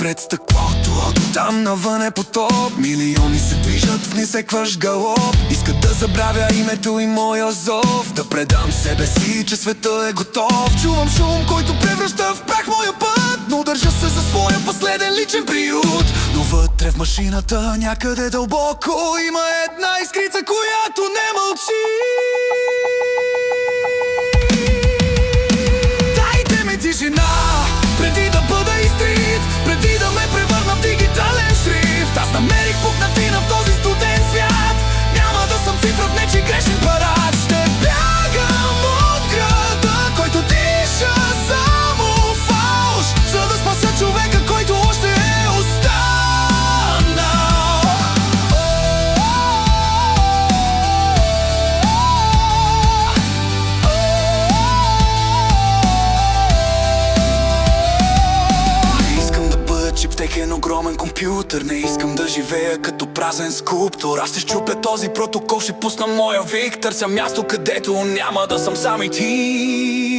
пред стъклото, там навън е потоп. Милиони се движат в нисекващ галоп. Искат да забравя името и моя зов, да предам себе си, че света е готов. Чувам шум, който превръща в прах моя път, но държа се за своя последен личен приют. Но вътре в машината, някъде дълбоко, има една искрица, която не мълчи. Дайте ми тишина, преди да бъда изтрит, преди да ме превърна в дигитален шрифт. Аз намерих пукнатина в този студен свят. Няма да съм цифра в нечи грешен парад. Ще бягам от града, който диша само фалш, за да спася човека, който още е останал. Не искам да бъда чип в техен огромен компютър. Не искам да живея като празен скулптор. Аз ще щупя този протокол, ще пусна моя вик. Търся място, където няма да съм сам и ти.